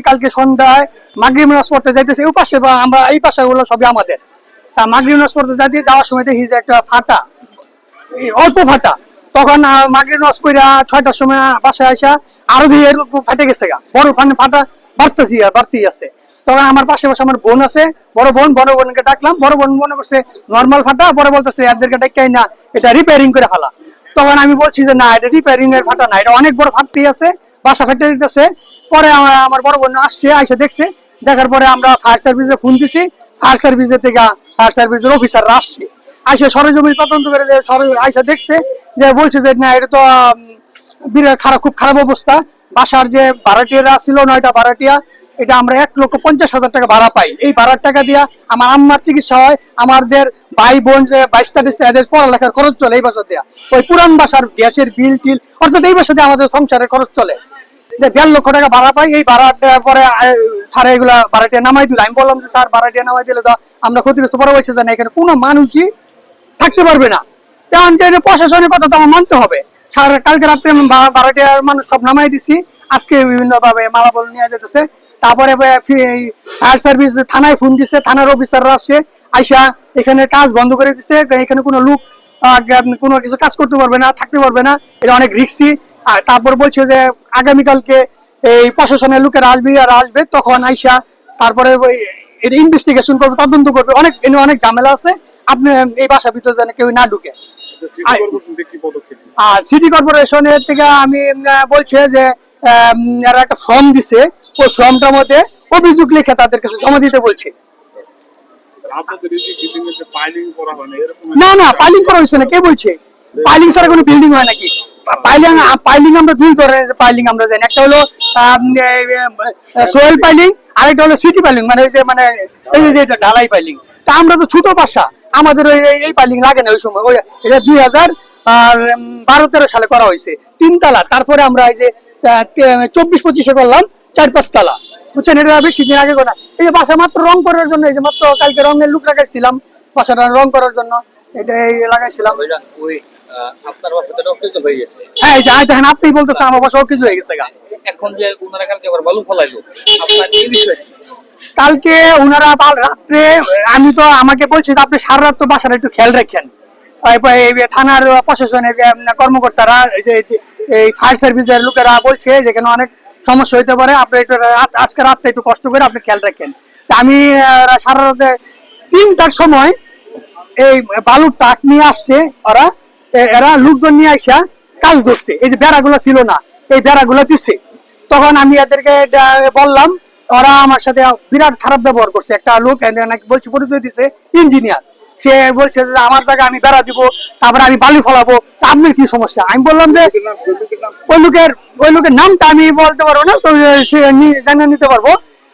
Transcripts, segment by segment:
কালকে সন্ধ্যায় মাগরিব নামাজ পড়তে যাইতেছে ওই পাশে, বা আমরা এই পাশে গুলো সবই আমাদের। মাগরিব নামাজ পড়তে যাওয়ার সময় দেখি যে একটা ফাটা, অল্প ফাটা। তখন মাগরিব নামাজ পড়া 6টার সময় বাসায় আসা আরো দিয়ে এরকম ফাটে গেছে গা, বড় ফাটা বাড়তেই আছে। তখন আমার পাশে আমার বোন আছে, বড় বোনকে ডাকলাম। বড় বোন মনে করছে নর্মাল ফাটা, পরে বলতেছে এদেরকে ডাকাই না, এটা রিপেয়ারিং করে ফেলা। তখন আমি বলছি যে না, এটা রিপেয়ারিং এর ফাটা না, এটা অনেক বড় ফাটতেই আছে, বাসা ফেটে দিতেছে। পরে আমার বড় বোন আইসে দেখছে। দেখার পরে আমরা ফায়ার সার্ভিসে ফোন দিছি। ফায়ার সার্ভিসের থেকে ফায়ার সার্ভিসের অফিসাররা আসছে, আইসা সরজমিন তদন্ত করে আইসা দেখছে যে বলছে যে না, এটা তো বিরাট খারাপ, খুব খারাপ অবস্থা। বাসার যে ভাড়াটিয়ারা ছিল 9টা ভাড়াটিয়া, এটা আমরা 1,50,000 টাকা ভাড়া পাই। এই ভাড়ার টাকা দিয়া আমার আম্মার চিকিৎসা হয়, আমাদের ভাই বোন যে 22টা এদের পড়ালেখার খরচ চলে এই বাসা দিয়া। ওই পুরান বাসার গ্যাসের বিল টিল, অর্থাৎ এই বাসা দিয়ে আমাদের সংসারের খরচ চলে। 1.5 লক্ষ টাকা ভাড়া পাই। এই ভাড়াটা পরে স্যার এগুলা ভাড়াটিয়া নামাই দিল। আমি বললাম যে স্যার, ভাড়াটিয়া নামাই দিলে তো আমরা ক্ষতিগ্রস্ত। পরে বলছে যে না, এখানে কোনো মানুষই থাকতে পারবে না। কারণ প্রশাসনের কথা তো আমার মানতে হবে। কালকে রাত্রে ভাড়াটিয়ার মানুষ সব নামাই দিছি, আজকে বিভিন্ন ভাবে মালামাল নিয়ে যেতেছে। তারপরে ফায়ার সার্ভিস থানায় ফোন দিছে, থানার অফিসাররা আসছে, আইসা এখানে কাজ বন্ধ করে দিচ্ছে। এখানে কোনো লোক কোনো কিছু কাজ করতে পারবে না, থাকতে পারবে না, এটা অনেক রিস্কি। আর তারপর বলছে যে আগামীকালকে এই প্রশাসনের লোকেরা আসবে, তখন আইসা তারপরে এটা ইনভেস্টিগেশন করবে, তদন্ত করবে। অনেক ঝামেলা আছে, আপনি এই বাসার ভিতরে যেন কেউ না ঢুকে। আর সিটি কর্পোরেশনের থেকে আমি বলছে যে এরা একটা ফর্ম দিছে, ওই ফর্মটার মধ্যে অভিযোগ লিখে তাদের কাছে জমা দিতে বলছে। না না, পাইলিং করা হয়েছে না। কে বলছে পাইলিং ছাড়া কোনো বিল্ডিং হয় নাকি? পাইলিং আমরা দুই ধরনের পাইলিং আমরা জানি, একটা হলো সোয়েল পাইলিং, আরেকটা হলো সিটি পাইলিং, মানে এই যে এটা ঢালাই পাইলিং। তা আমরা তো ছোট বাসা, আমাদের এই পাইলিং লাগে না ওই সময়। এটা 2012-13 সালে করা হয়েছে, 3 তলা। তারপরে আমরা এই যে 24-25-এ করলাম 4-5 তলা, বুঝছেন? এটা বেশি দিন আগে করা। এই যে বাসা মাত্র রং করার জন্য, এই যে মাত্র কালকে রঙের লুক লাগাইছিলাম বাসাটা রং করার জন্য, এটাই লাগাইছিলাম। হ্যাঁ, দেখেন আপনি বলতেছেন আমার বাসা কিছু হয়ে গেছে গা। এখন যে ওনারা কালকে আবার বালু ফলাইলো, আপনার এই বিষয়ে কালকে ওনারা রাত্রে, আমি তো আমাকে বলছি যে আপনি সারা রাত তো বাসাটা একটু খেয়াল রাখেন। থানার প্রশাসনের কর্মকর্তারা, এই ফায়ার সার্ভিসের লোকেরা বলছে যেখানে অনেক সমস্যা হইতে পারে, আপনি একটু আজকে রাতটা একটু কষ্ট করে আপনি খেয়াল রাখেন। আমি সারা রাতে 3টার সময় এই বালুর ট্রাক নিয়ে আসছে, এরা লোকজন নিয়ে আসা কাজ ধরছে। এই যে বেড়াগুলো ছিল না, এই বেড়াগুলো দিচ্ছে। তখন আমি এদেরকে বললাম, ওরা আমার সাথে বিরাট খারাপ ব্যবহার করছে। একটা লোক নাকি বলছে পরিচয় দিছে ইঞ্জিনিয়ার, সে বলছে যে আমার জায়গায় আমি বেড়া দিব, তারপরে আমি বালি ফলাবো, আপনার কি সমস্যা? আমি বললাম যে ওই লোকের নামটা আমি বলতে পারবো না, তো সে জানিয়ে নিতে পারবো।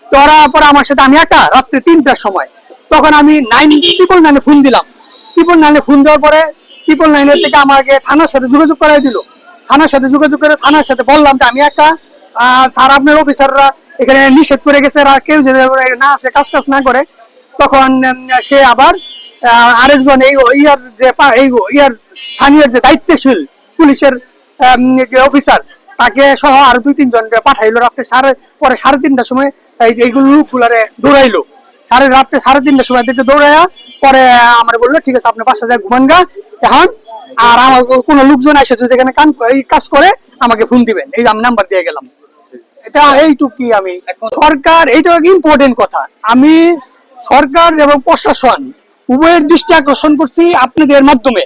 তো ওরা পরে আমার সাথে, আমি একা রাত্রে 3টার সময়, তখন আমি 999 ফোন দিলাম। 999 ফোন দেওয়ার পরে 999 থেকে আমাকে থানার সাথে যোগাযোগ করাই দিল। থানার সাথে যোগাযোগ করে থানার সাথে বললাম যে আমি একা, আর আপনার অফিসাররা এখানে নিষেধ করে গেছে, কেউ যদি না আসে, কাজ না করে। তখন সে আবার আরেকজন স্থানীয় যে দায়িত্বশীল পুলিশের যে অফিসার, তাকে সহ আরো 2-3 জন পাঠাইলো রাত্রে 3:30টার সময়। এইগুলো ফুলারে দৌড়াইলো, রাত্রে 3:30টার সময় দিকে দৌড়াইয়া পরে আমার বললো ঠিক আছে, আপনি বাসা যায় ঘুমান গা এখন, আর আমার কোনো লোকজন আসে যদি এখানে কাজ করে আমাকে ফোন দিবেন, এই আমি নাম্বার দিয়ে গেলাম। এটা এইটুকুই। আমি সরকার, এইটা ইম্পর্টেন্ট কথা, আমি সরকার এবং প্রশাসন উভয়ের দৃষ্টি আকর্ষণ করছি আপনাদের মাধ্যমে।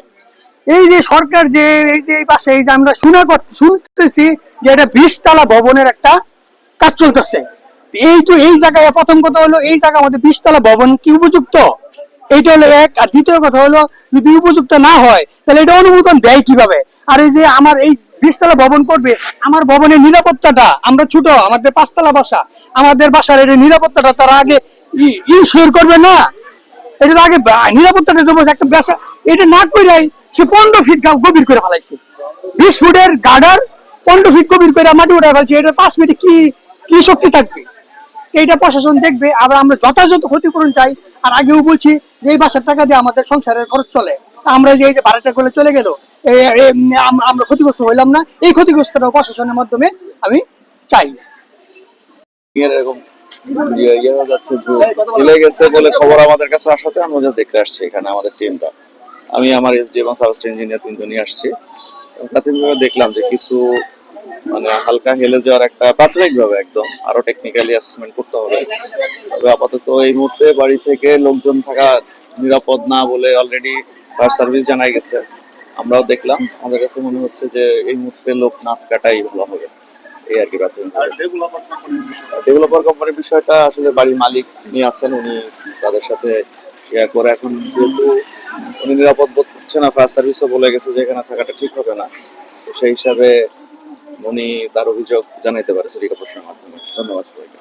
এই যে সরকার যে এই যে পাশে এই যে আমরা শুনতেছি যে এটা 20 তলা ভবনের একটা কাজ চলতেছে। এই জায়গায় প্রথম কথা হলো, এই জায়গা আমাদের 20 তলা ভবন কি উপযুক্ত? এইটা হলো এক। আর দ্বিতীয় কথা হলো, যদি উপযুক্ত না হয় তাহলে এটা অনুমোদন দেয় কিভাবে? আর এই যে আমার এই 20 তলা ভবন করবে, আমার ভবনের নিরাপত্তাটা, আমরা ছোট, আমাদের 5 তলা বাসা, আমাদের বাসার এই নিরাপত্তাটা তারা আগে ইনশিওর করবে না? এটা তো আগে নিরাপত্তাটা দেবো একটা বাসা, এটা না করে সে 15 ফিট গভীর করে ফেলাইছে। 20 ফুটের গার্ডার 15 ফিট গভীর করে মাটি উঠে ফেলছে। এটা 5 মিনিটে কি শক্তি থাকবে? এইটা প্রশাসন দেখবে। আবার আমরা যথাযথ ক্ষতিপূরণ চাই। আর আগেও বলছি যে এই বাসার টাকা দিয়ে আমাদের সংসারের খরচ চলে, আমরা যে এই যে ভাড়াটা করে চলে গেল, আমরা ক্ষতিগ্রস্ত হইলাম না, এই ক্ষতিগ্রস্তটা প্রশাসনের মাধ্যমে আমি চাই। এরকম ইয়ে হয়ে যাচ্ছে, মিলে গেছে বলে খবর আমাদের কাছে আসাতে আমরা just দেখতে আসছি এখানে আমাদের টিমটা। আমি আমার এসডি এবং সাবস্টেট ইঞ্জিনিয়ার তিনজনই আসছি। প্রাথমিকভাবে দেখলাম যে কিছু মানে হালকা হেলে যাওয়ার একটা প্রাথমিকভাবে একদম, আরো টেকনিক্যালি অ্যাসেসমেন্ট করতে হবে। তবে আপাতত এই মুহূর্তে বাড়ি থেকে লোকজন থাকা নিরাপদ না বলে অলরেডি ফায়ার সার্ভিস জানাই গেছে। আমরাও দেখলাম, আমাদের কাছে মনে হচ্ছে যে এই মুহূর্তে লোক না থাকাটাই ভালো হবে, এই আর কি প্রাথমিক। ডেভেলপার কোম্পানির বিষয়টা আসলে বাড়ির মালিক যিনি আছেন উনি তাদের সাথে শেয়ার করে, এখন যেহেতু উনি নিরাপদ বোধ করছে না, ফায়ার সার্ভিসও বলে গেছে যে এখানে থাকাটা ঠিক হবে না, তো সেই হিসাবে উনি তার অভিযোগ জানাইতে পারে সিটি কর্পোরেশনের মাধ্যমে। ধন্যবাদ সবাইকে।